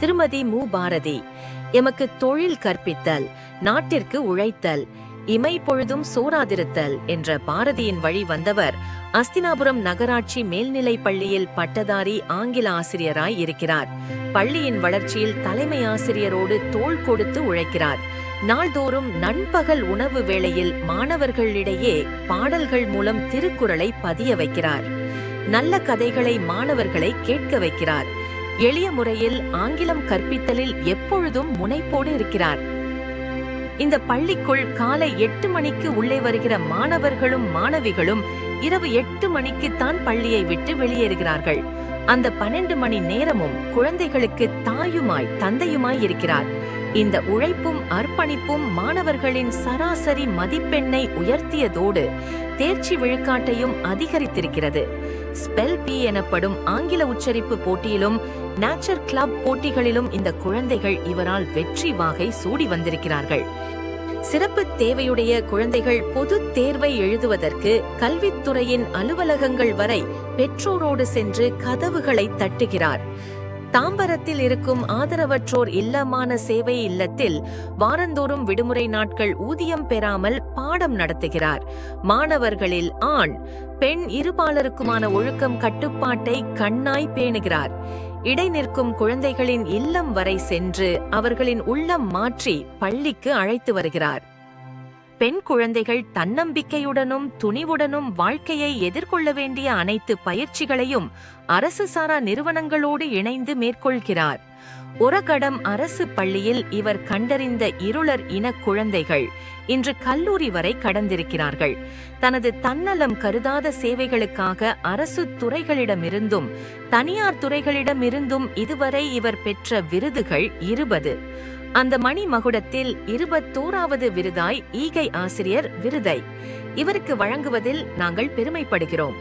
திருமதி மு. பாரதி. எமக்கு தொழில் கற்பித்தல், நாட்டிற்கு உழைத்தல், இமை பொழுதும் சோராதிருத்தல் என்ற பாரதியின் வழி வந்தவர் அஸ்தினாபுரம் நகராட்சி மேல்நிலைப் பள்ளியில் பட்டதாரி ஆங்கில ஆசிரியராய் இருக்கிறார். பள்ளியின் வளர்ச்சியில் தலைமை ஆசிரியரோடு தோள் கொடுத்து உழைக்கிறார். நாள்தோறும் நண்பகல் உணவு வேளையில் மாணவர்களிடையே பாடல்கள் மூலம் திருக்குறளை பதிய வைக்கிறார். நல்ல கதைகளை மாணவர்களை கேட்க வைக்கிறார். எளிய முறையில் ஆங்கிலம் கற்பித்தலில் எப்பொழுதும் முனைப்போடு இருக்கிறார். இந்த பள்ளிக்குள் காலை 8 மணிக்கு உள்ளே வருகிற மாணவர்களும் மாணவிகளும் இரவு 8 மணிக்குத்தான் பள்ளியை விட்டு வெளியேறுகிறார்கள். அந்த 12 மணி நேரமும் குழந்தைகளுக்கு தாயுமாய் தந்தையுமாய் இருக்கிறார். இந்த உழைப்பும் அர்ப்பணிப்பும் மாணவர்களின் சராசரி மதிப்பெண்ணை உயர்த்தியதோடு தேர்ச்சி விழுக்காட்டையும் அதிகரித்திருக்கிறது. ஸ்பெல் பி எனப்படும் ஆங்கில உச்சரிப்பு போட்டியிலும் நேச்சர் கிளப் போட்டிகளிலும் இந்த குழந்தைகள் இவரால் வெற்றி வாகை சூடி வந்திருக்கிறார்கள். சிறப்பு தேவையுடைய குழந்தைகள் பொது தேர்வை எழுதுவதற்கு கல்வித்துறையின் அலுவலகங்கள் வரை பெற்றோரோடு சென்று கதவுகளை தட்டுகிறார். தாம்பரத்தில் இருக்கும் ஆதரவற்றோர் இல்லமான சேவை இல்லத்தில் வாரந்தோறும் விடுமுறை நாட்கள் ஊதியம் பெறாமல் பாடம் நடத்துகிறார். மாணவர்களில் ஆண், பெண் இருபாலருக்குமான ஒழுக்கம் கட்டுப்பாட்டை கண்ணாய் பேணுகிறார். இடை நிற்கும் குழந்தைகளின் இல்லம் வரை சென்று அவர்களின் உள்ளம் மாற்றி பள்ளிக்கு அழைத்து வருகிறார். பெண் குழந்தைகள் தன்னம்பிக்கையுடனும் துணிவுடனும் வாழ்க்கையை எதிர்கொள்ள வேண்டிய அனைத்து பயிற்சிகளையும் அரசு சாரா நிறுவனங்களோடு இணைந்து மேற்கொள்கிறார். ஒரகடம் அரசு பள்ளியில் இவர் கண்டறிந்த இருளர் இன குழந்தைகள் இன்று கல்லூரி வரை கடந்திருக்கிறார்கள். தனது தன்னலம் கருதாத சேவைகளுக்காக அரசு துறைகளிடமிருந்தும் தனியார் துறைகளிடமிருந்தும் இதுவரை இவர் பெற்ற விருதுகள் 20. அந்த மணி மகுடத்தில் 21வது விருதாய் ஈகை ஆசிரியர் விருதை இவருக்கு வழங்குவதில் நாங்கள் பெருமைப்படுகிறோம்.